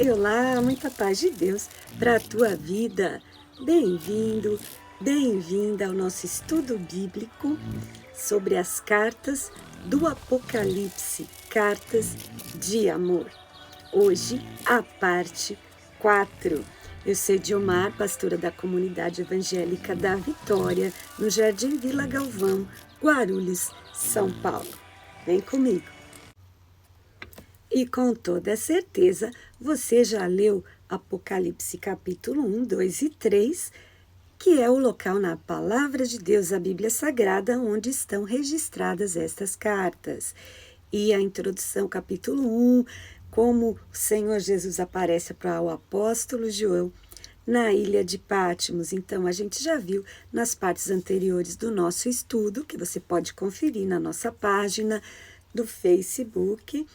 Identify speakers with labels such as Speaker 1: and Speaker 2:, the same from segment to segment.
Speaker 1: Ei, olá, muita paz de Deus para a tua vida. Bem-vindo, bem-vinda ao nosso estudo bíblico sobre as cartas do Apocalipse, cartas de amor. Hoje, a parte 4. Eu sou Ediomar, pastora da Comunidade Evangélica da Vitória, no Jardim Vila Galvão, Guarulhos, São Paulo. Vem comigo. E com toda certeza, você já leu Apocalipse capítulo 1, 2 e 3, que é o local na Palavra de Deus, a Bíblia Sagrada, onde estão registradas estas cartas. E a introdução, capítulo 1, como o Senhor Jesus aparece para o apóstolo João na ilha de Patmos. Então, a gente já viu nas partes anteriores do nosso estudo, que você pode conferir na nossa página do Facebook,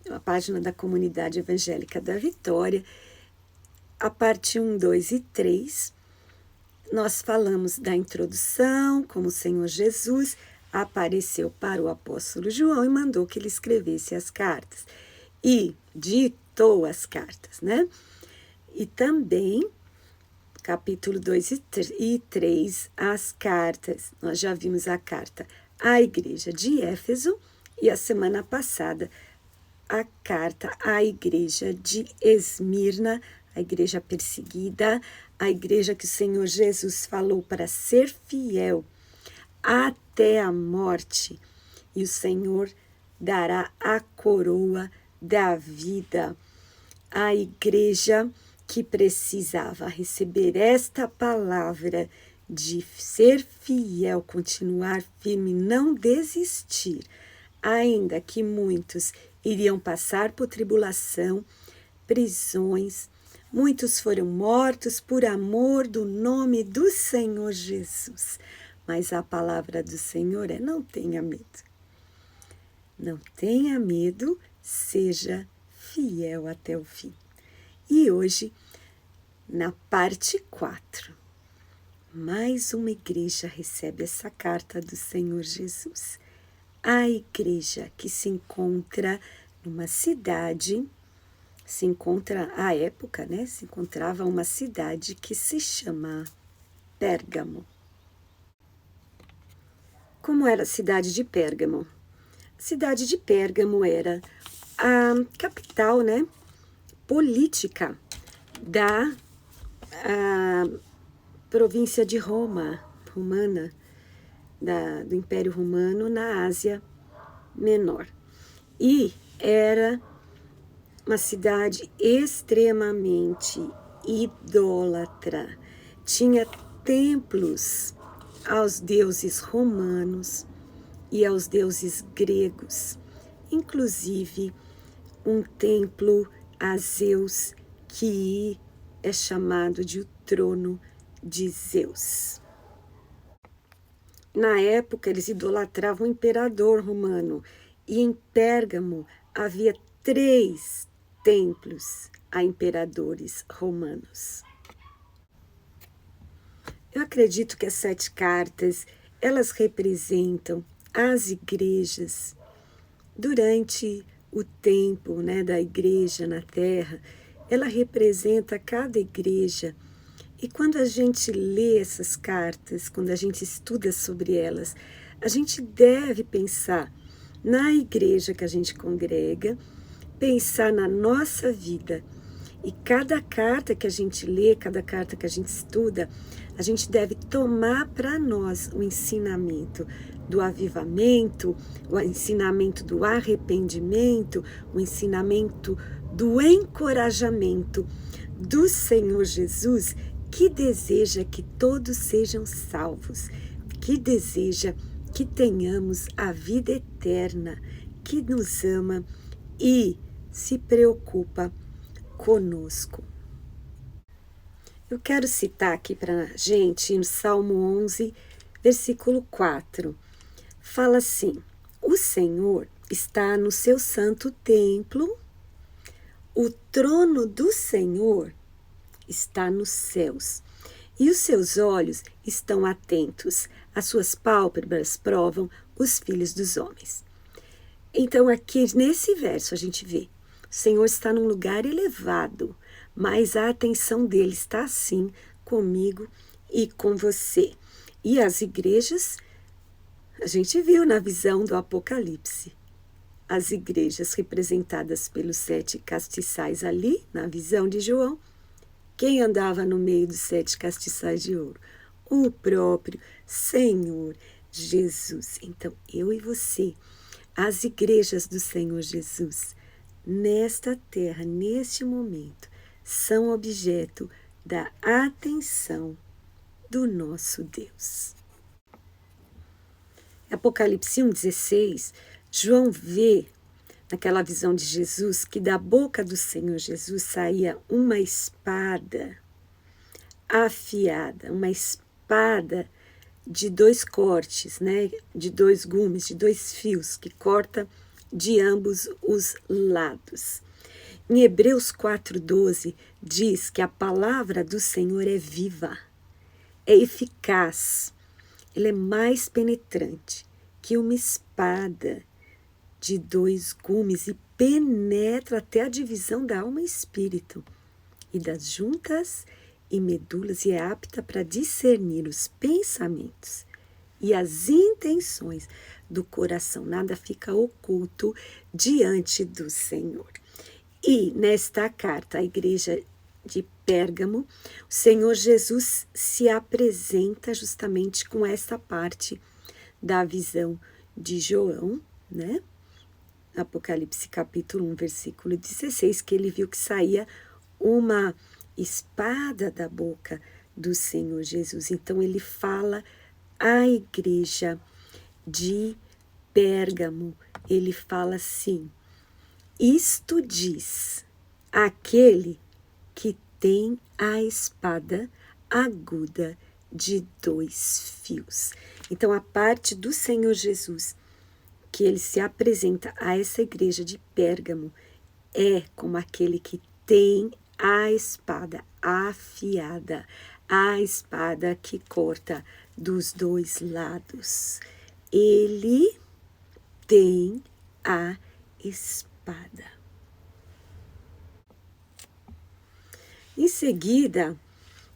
Speaker 1: a página da Comunidade Evangélica da Vitória, a parte 1, 2 e 3, nós falamos da introdução, como o Senhor Jesus apareceu para o apóstolo João e mandou que ele escrevesse as cartas. E ditou as cartas, né? E também, capítulo 2 e 3, as cartas. Nós já vimos a carta à igreja de Éfeso e a semana passada a carta à igreja de Esmirna, a igreja perseguida, a igreja que o Senhor Jesus falou para ser fiel até a morte, e o Senhor dará a coroa da vida. A igreja que precisava receber esta palavra de ser fiel, continuar firme, não desistir, ainda que muitos iriam passar por tribulação, prisões. Muitos foram mortos por amor do nome do Senhor Jesus. Mas a palavra do Senhor é: não tenha medo. Não tenha medo, seja fiel até o fim. E hoje, na parte 4, mais uma igreja recebe essa carta do Senhor Jesus. A igreja que se encontra numa cidade, à época, né? Se encontrava uma cidade que se chama Pérgamo. Como era a cidade de Pérgamo? A cidade de Pérgamo era a capital, né, política da província de romana, do Império Romano na Ásia Menor. E era uma cidade extremamente idólatra. Tinha templos aos deuses romanos e aos deuses gregos, inclusive um templo a Zeus, que é chamado de o trono de Zeus. Na época, eles idolatravam o imperador romano, e em Pérgamo havia 3 templos a imperadores romanos. Eu acredito que as 7 cartas, elas representam as igrejas durante o tempo, né, da igreja na terra. Ela representa cada igreja. E quando a gente lê essas cartas, quando a gente estuda sobre elas, a gente deve pensar na igreja que a gente congrega, pensar na nossa vida. E cada carta que a gente lê, cada carta que a gente estuda, a gente deve tomar para nós o ensinamento do avivamento, o ensinamento do arrependimento, o ensinamento do encorajamento do Senhor Jesus, que deseja que todos sejam salvos, que deseja que tenhamos a vida eterna, que nos ama e se preocupa conosco. Eu quero citar aqui para a gente, no Salmo 11, versículo 4, fala assim: o Senhor está no seu santo templo, o trono do Senhor está nos céus, e os seus olhos estão atentos, as suas pálpebras provam os filhos dos homens. Então, aqui nesse verso a gente vê O Senhor está num lugar elevado, mas a atenção dele está sim comigo e com você. E as igrejas, a gente viu na visão do Apocalipse, as igrejas representadas pelos 7 castiçais ali, na visão de João. Quem andava no meio dos 7 castiçais de ouro? O próprio Senhor Jesus. Então, eu e você, as igrejas do Senhor Jesus, nesta terra, neste momento, são objeto da atenção do nosso Deus. Apocalipse 1,16, João vê, naquela visão de Jesus, que da boca do Senhor Jesus saía uma espada afiada, uma espada de 2 cortes, né? De 2 gumes, de 2 fios, que corta de ambos os lados. Em Hebreus 4,12 diz que a palavra do Senhor é viva, é eficaz, ela é mais penetrante que uma espada de 2 gumes e penetra até a divisão da alma e espírito e das juntas e medulas e é apta para discernir os pensamentos e as intenções do coração. Nada fica oculto diante do Senhor. E nesta carta à igreja de Pérgamo, o Senhor Jesus se apresenta justamente com essa parte da visão de João, né? Apocalipse capítulo 1, versículo 16, que ele viu que saía uma espada da boca do Senhor Jesus. Então ele fala à igreja de Pérgamo, ele fala assim: isto diz aquele que tem a espada aguda de 2 fios. Então, a parte do Senhor Jesus, que ele se apresenta a essa igreja de Pérgamo, é como aquele que tem a espada afiada, a espada que corta dos 2 lados. Ele tem a espada. Em seguida,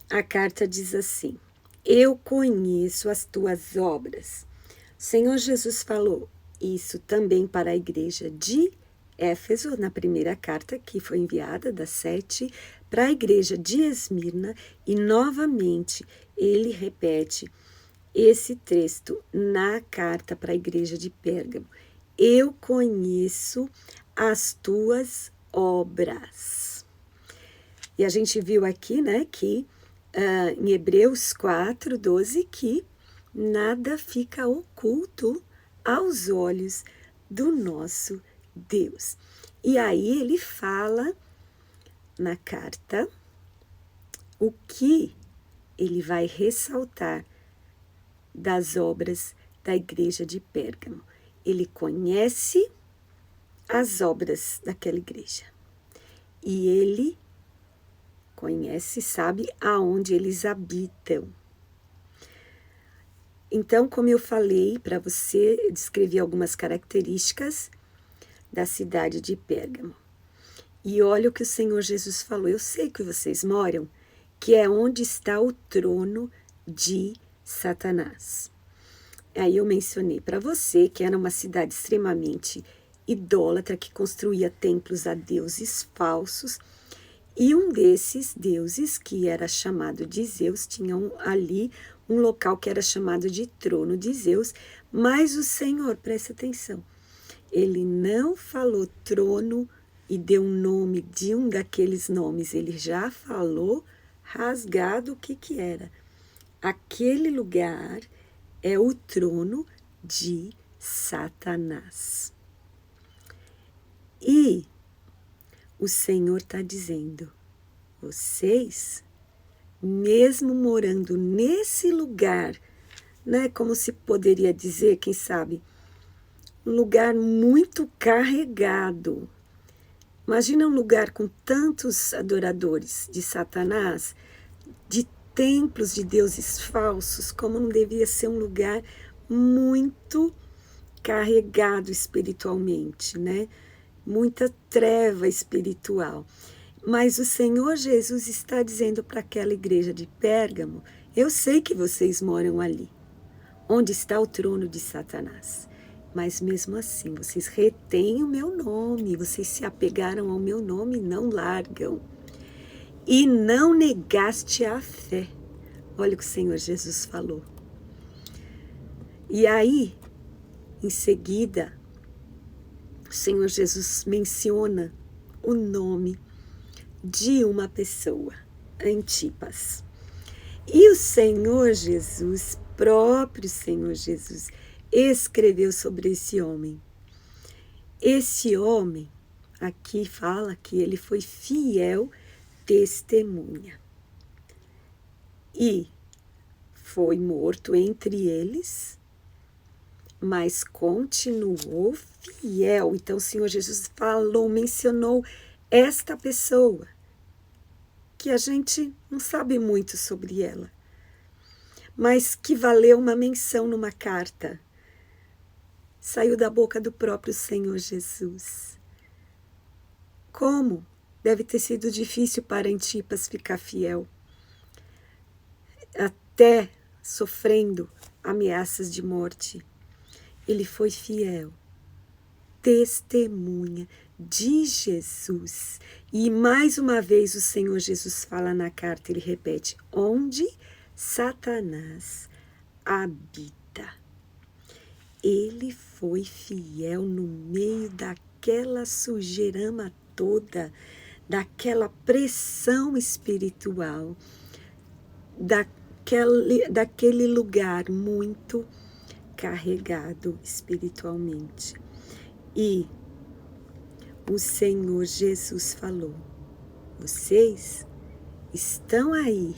Speaker 1: a carta diz assim: eu conheço as tuas obras. O Senhor Jesus falou isso também para a igreja de Éfeso, na primeira carta que foi enviada, das 7, para a igreja de Esmirna, e novamente ele repete esse texto na carta para a igreja de Pérgamo. Eu conheço as tuas obras. E a gente viu aqui, né, que em Hebreus 4:12, que nada fica oculto aos olhos do nosso Deus. E aí ele fala na carta o que ele vai ressaltar das obras da igreja de Pérgamo. Ele conhece as obras daquela igreja e ele conhece, sabe aonde eles habitam. Então, como eu falei para você, eu descrevi algumas características da cidade de Pérgamo. E olha o que o Senhor Jesus falou: eu sei que vocês moram, que é onde está o trono de Satanás. Aí eu mencionei para você que era uma cidade extremamente idólatra, que construía templos a deuses falsos, e um desses deuses, que era chamado de Zeus, tinha ali um local que era chamado de trono de Zeus, mas o Senhor, presta atenção, ele não falou trono e deu um nome de um daqueles nomes, ele já falou rasgado o que era. Aquele lugar é o trono de Satanás. E o Senhor está dizendo: vocês, mesmo morando nesse lugar, né, como se poderia dizer, quem sabe, um lugar muito carregado. Imagina um lugar com tantos adoradores de Satanás, de templos de deuses falsos, como não devia ser um lugar muito carregado espiritualmente, né? muita treva espiritual. Mas o Senhor Jesus está dizendo para aquela igreja de Pérgamo: eu sei que vocês moram ali, onde está o trono de Satanás. Mas mesmo assim, vocês retêm o meu nome, vocês se apegaram ao meu nome e não largam. E não negaste a fé. Olha o que o Senhor Jesus falou. E aí, em seguida, o Senhor Jesus menciona o nome de uma pessoa, Antipas. E o Senhor Jesus, próprio Senhor Jesus, escreveu sobre esse homem. Esse homem, aqui fala que ele foi fiel testemunha. E foi morto entre eles, mas continuou fiel. Então o Senhor Jesus falou, mencionou esta pessoa, que a gente não sabe muito sobre ela, mas que valeu uma menção numa carta. Saiu da boca do próprio Senhor Jesus. Como deve ter sido difícil para Antipas ficar fiel, até sofrendo ameaças de morte. Ele foi fiel, testemunha de Jesus. E mais uma vez o Senhor Jesus fala na carta, ele repete, onde Satanás habita. Ele foi fiel no meio daquela sujeirama toda, daquela pressão espiritual, daquele lugar muito carregado espiritualmente. E o Senhor Jesus falou, vocês estão aí,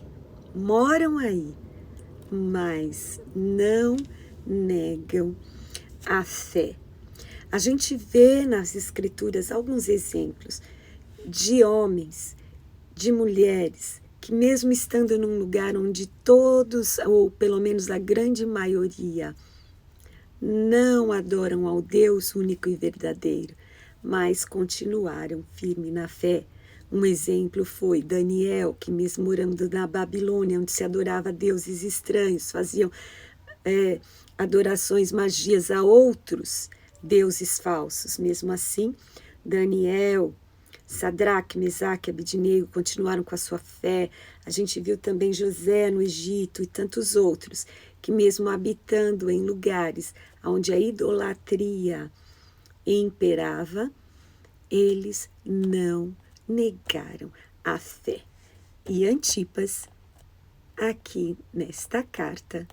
Speaker 1: moram aí, mas não negam a fé. A gente vê nas Escrituras alguns exemplos de homens, de mulheres, que mesmo estando num lugar onde todos, ou pelo menos a grande maioria, não adoram ao Deus único e verdadeiro, mas continuaram firme na fé. Um exemplo foi Daniel, que mesmo morando na Babilônia, onde se adorava deuses estranhos, faziam adorações, magias a outros deuses falsos. Mesmo assim, Daniel, Sadraque, Mesaque e Abidnego continuaram com a sua fé. A gente viu também José no Egito e tantos outros, que mesmo habitando em lugares onde a idolatria imperava, eles não negaram a fé. E Antipas, aqui nesta carta,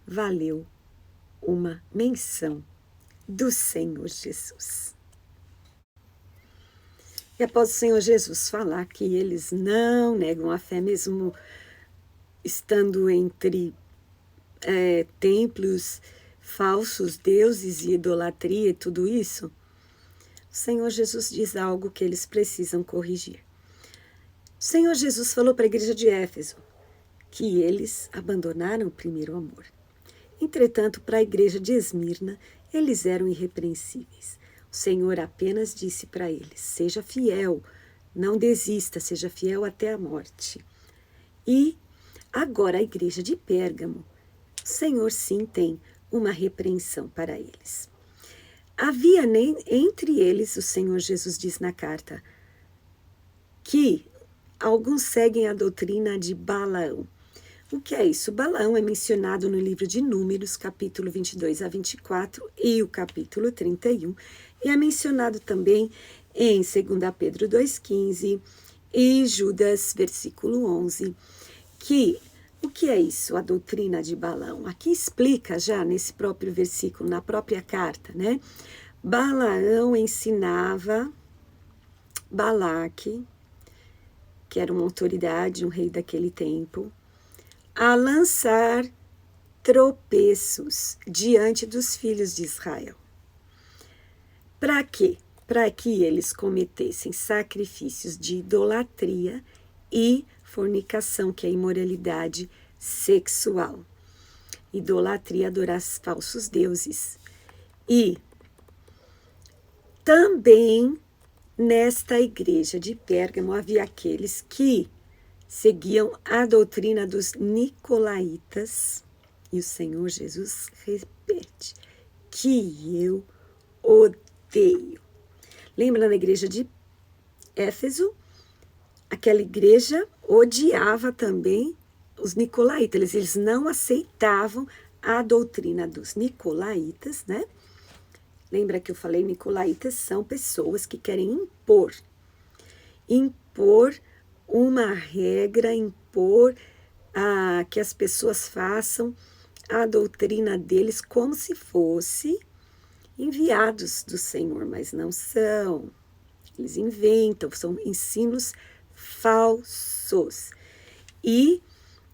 Speaker 1: valeu uma menção do Senhor Jesus. E após o Senhor Jesus falar que eles não negam a fé, mesmo estando entre templos falsos, deuses e idolatria e tudo isso, o Senhor Jesus diz algo que eles precisam corrigir. O Senhor Jesus falou para a igreja de Éfeso que eles abandonaram o primeiro amor. Entretanto, para a igreja de Esmirna, eles eram irrepreensíveis. O Senhor apenas disse para eles, seja fiel, não desista, seja fiel até a morte. E agora a igreja de Pérgamo, o Senhor sim tem uma repreensão para eles. Havia entre eles, o Senhor Jesus diz na carta, que alguns seguem a doutrina de Balaão. O que é isso? Balaão é mencionado no livro de Números, capítulo 22 a 24 e o capítulo 31, e é mencionado também em 2 Pedro 2,15 e Judas, versículo 11, que o que é isso, a doutrina de Balaão? Aqui explica já nesse próprio versículo, na própria carta, né? Balaão ensinava Balaque, que era uma autoridade, um rei daquele tempo, a lançar tropeços diante dos filhos de Israel. Para quê? Para que eles cometessem sacrifícios de idolatria e fornicação, que é a imoralidade sexual. Idolatria, adorar falsos deuses. E Também nesta igreja de Pérgamo havia aqueles que seguiam a doutrina dos nicolaítas, e o Senhor Jesus repete, que eu odeio. Lembra na igreja de Éfeso? Aquela igreja odiava também os nicolaítas, eles não aceitavam a doutrina dos nicolaítas, né? Lembra que eu falei, nicolaítas são pessoas que querem impor uma regra, impor que as pessoas façam a doutrina deles como se fosse enviados do Senhor, mas não são. Eles inventam, são ensinos falsos. E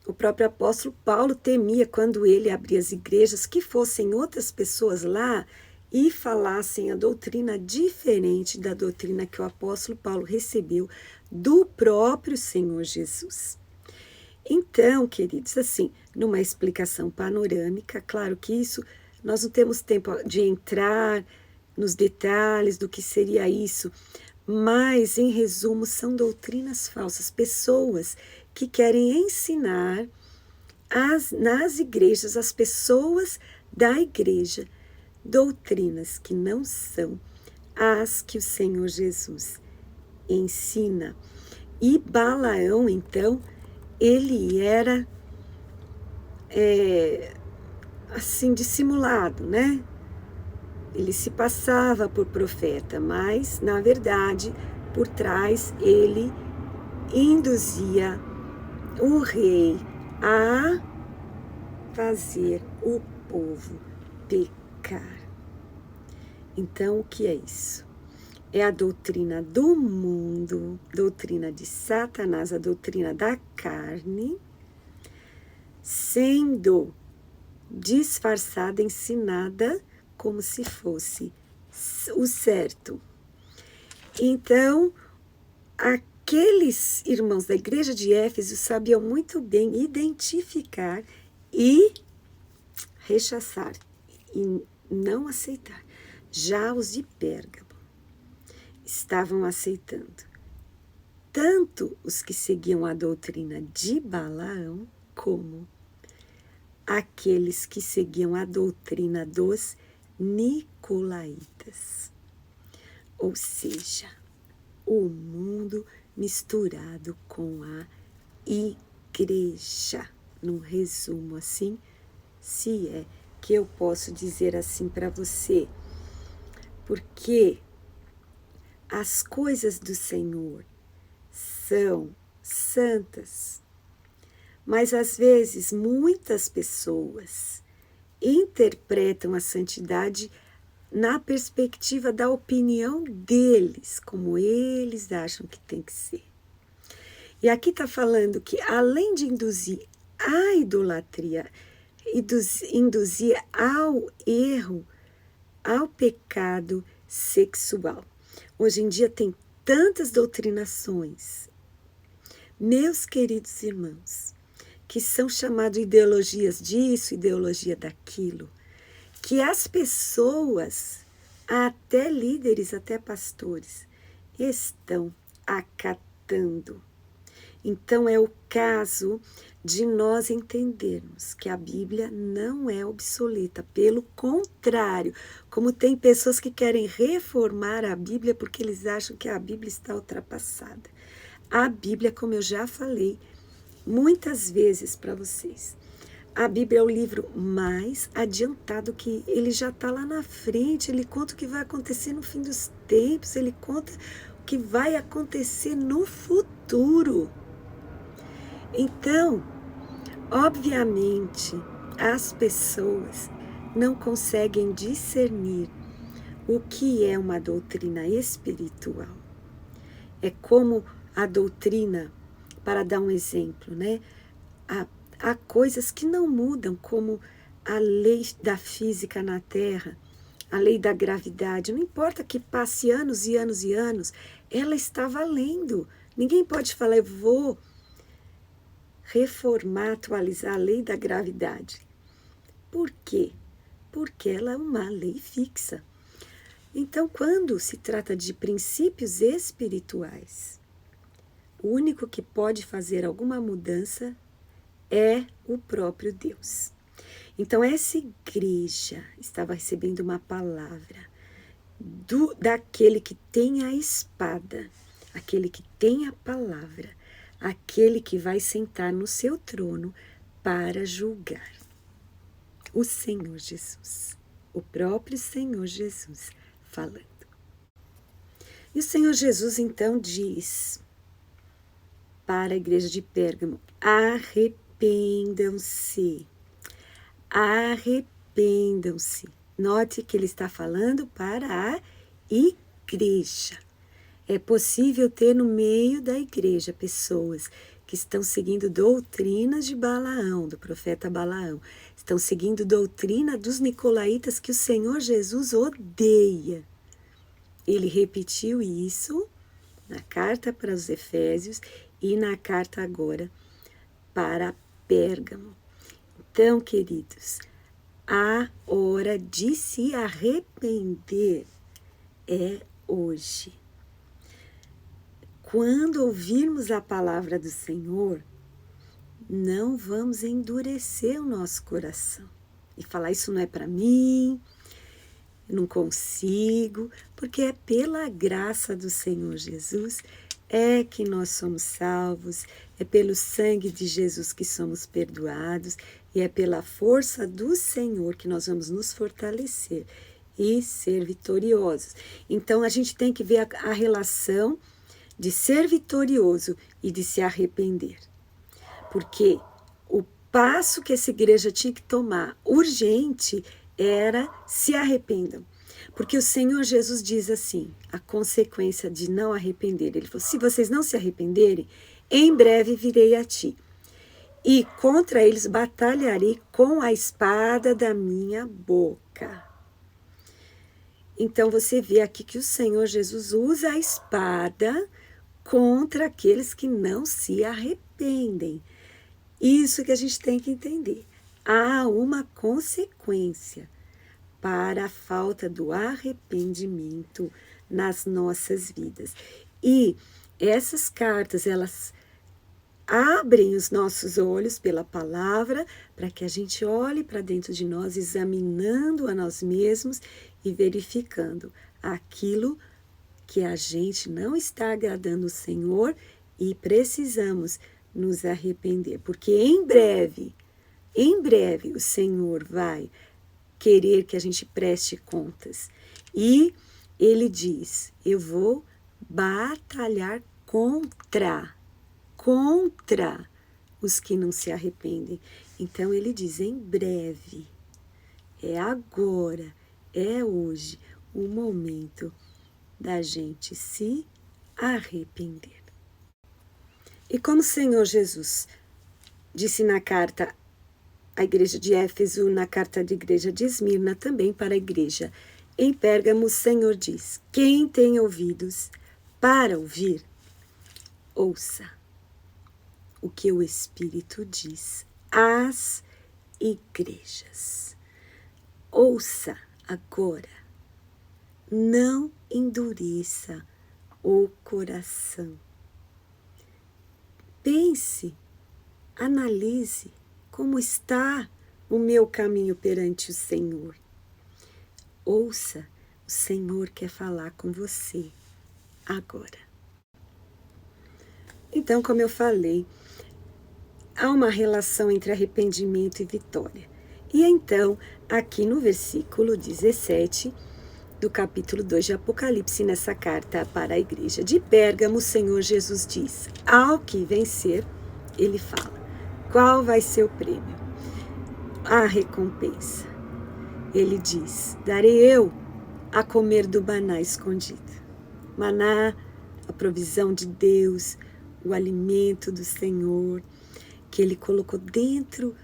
Speaker 1: o próprio apóstolo Paulo temia quando ele abria as igrejas que fossem outras pessoas lá e falassem a doutrina diferente da doutrina que o apóstolo Paulo recebeu do próprio Senhor Jesus. Então, queridos, assim, numa explicação panorâmica, claro que isso, nós não temos tempo de entrar nos detalhes do que seria isso, mas, em resumo, são doutrinas falsas, pessoas que querem ensinar nas igrejas, as pessoas da igreja, doutrinas que não são as que o Senhor Jesus ensina. E Balaão, então, ele era assim, dissimulado, né? Ele se passava por profeta, mas, na verdade, por trás, ele induzia o rei a fazer o povo pecar. Então, o que é isso? É a doutrina do mundo, doutrina de Satanás, a doutrina da carne, sendo disfarçada, ensinada como se fosse o certo. Então, aqueles irmãos da igreja de Éfeso sabiam muito bem identificar e rechaçar e não aceitar. Já os de Pérgamo estavam aceitando tanto os que seguiam a doutrina de Balaão como aqueles que seguiam a doutrina dos nicolaítas. Ou seja, o mundo misturado com a igreja. Num resumo assim, se é que eu posso dizer assim para você. Porque as coisas do Senhor são santas, mas às vezes muitas pessoas interpretam a santidade na perspectiva da opinião deles, como eles acham que tem que ser. E aqui está falando que além de induzir à idolatria, induzir ao erro, ao pecado sexual. Hoje em dia tem tantas doutrinações, meus queridos irmãos, que são chamadas ideologias disso, ideologia daquilo, que as pessoas, até líderes, até pastores, estão acatando. Então é o caso de nós entendermos que a Bíblia não é obsoleta, pelo contrário, como tem pessoas que querem reformar a Bíblia porque eles acham que a Bíblia está ultrapassada. A Bíblia, como eu já falei muitas vezes para vocês, a Bíblia é o livro mais adiantado, que ele já está lá na frente, ele conta o que vai acontecer no fim dos tempos, ele conta o que vai acontecer no futuro. Então, obviamente, as pessoas não conseguem discernir o que é uma doutrina espiritual. É como a doutrina, para dar um exemplo, né? Há coisas que não mudam, como a lei da física na Terra, a lei da gravidade. Não importa que passe anos e anos e anos, ela está valendo. Ninguém pode falar, eu vou reformar, atualizar a lei da gravidade. Por quê? Porque ela é uma lei fixa. Então, quando se trata de princípios espirituais, o único que pode fazer alguma mudança é o próprio Deus. Então, essa igreja estava recebendo uma palavra daquele que tem a espada, aquele que tem a palavra, aquele que vai sentar no seu trono para julgar. O Senhor Jesus, o próprio Senhor Jesus falando. E o Senhor Jesus então diz para a igreja de Pérgamo: arrependam-se, arrependam-se. Note que ele está falando para a igreja. É possível ter no meio da igreja pessoas que estão seguindo doutrinas de Balaão, do profeta Balaão. Estão seguindo doutrina dos nicolaítas que o Senhor Jesus odeia. Ele repetiu isso na carta para os Efésios e na carta agora para Pérgamo. Então, queridos, a hora de se arrepender é hoje. Quando ouvirmos a palavra do Senhor, não vamos endurecer o nosso coração e falar: isso não é para mim, eu não consigo, porque é pela graça do Senhor Jesus é que nós somos salvos, é pelo sangue de Jesus que somos perdoados e é pela força do Senhor que nós vamos nos fortalecer e ser vitoriosos. Então a gente tem que ver a relação de ser vitorioso e de se arrepender. Porque o passo que essa igreja tinha que tomar urgente era: se arrependam. Porque o Senhor Jesus diz assim, a consequência de não arrepender. Ele falou: se vocês não se arrependerem, em breve virei a ti. E contra eles batalharei com a espada da minha boca. Então você vê aqui que o Senhor Jesus usa a espada contra aqueles que não se arrependem. Isso que a gente tem que entender. Há uma consequência para a falta do arrependimento nas nossas vidas. E essas cartas, elas abrem os nossos olhos pela palavra para que a gente olhe para dentro de nós, examinando a nós mesmos e verificando aquilo que a gente não está agradando o Senhor e precisamos nos arrepender, porque em breve o Senhor vai querer que a gente preste contas. E ele diz: eu vou batalhar contra os que não se arrependem. Então ele diz: em breve, é agora, é hoje o momento da gente se arrepender. E como o Senhor Jesus disse na carta à igreja de Éfeso, na carta da igreja de Esmirna, também para a igreja em Pérgamo, o Senhor diz: quem tem ouvidos para ouvir, ouça o que o Espírito diz às igrejas. Ouça agora. Não endureça o coração. Pense, analise como está o meu caminho perante o Senhor. Ouça, o Senhor quer falar com você agora. Então, como eu falei, há uma relação entre arrependimento e vitória. E então, aqui no versículo 17 do capítulo 2 de Apocalipse, nessa carta para a igreja de Pérgamo, o Senhor Jesus diz: ao que vencer, ele fala, qual vai ser o prêmio? A recompensa. Ele diz: darei eu a comer do maná escondido. Maná, a provisão de Deus, o alimento do Senhor, que ele colocou dentro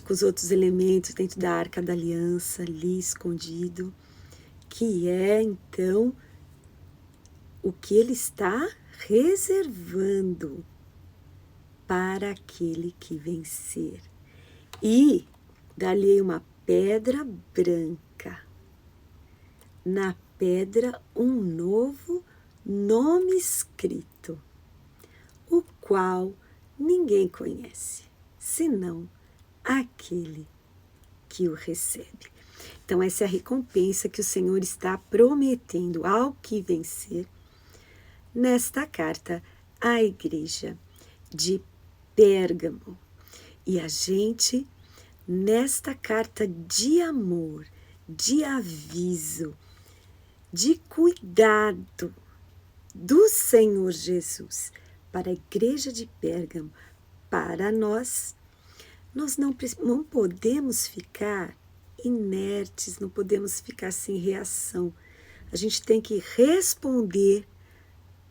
Speaker 1: com os outros elementos, dentro da arca da aliança, ali escondido, que é, então, o que ele está reservando para aquele que vencer. E dar-lhe uma pedra branca. na pedra um novo nome escrito, o qual ninguém conhece, senão aquele que o recebe. Então, essa é a recompensa que o Senhor está prometendo ao que vencer nesta carta à igreja de Pérgamo. E a gente, nesta carta de amor, de aviso, de cuidado do Senhor Jesus para a igreja de Pérgamo, para nós não podemos ficar inertes, não podemos ficar sem reação. A gente tem que responder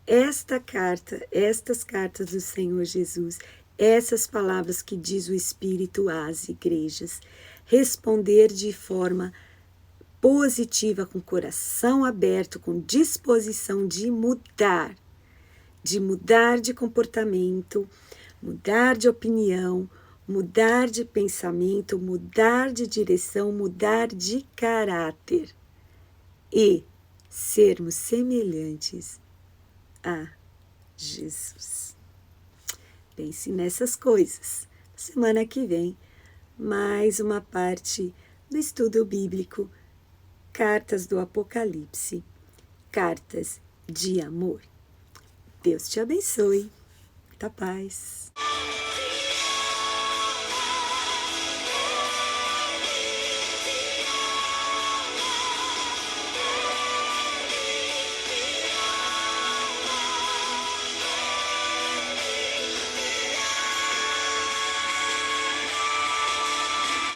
Speaker 1: estas cartas do Senhor Jesus, essas palavras que diz o Espírito às igrejas, responder de forma positiva, com coração aberto, com disposição de mudar de comportamento, mudar de opinião, mudar de pensamento, mudar de direção, mudar de caráter e sermos semelhantes a Jesus. Pense nessas coisas. Semana que vem, mais uma parte do estudo bíblico, Cartas do Apocalipse, cartas de amor. Deus te abençoe. Muita paz.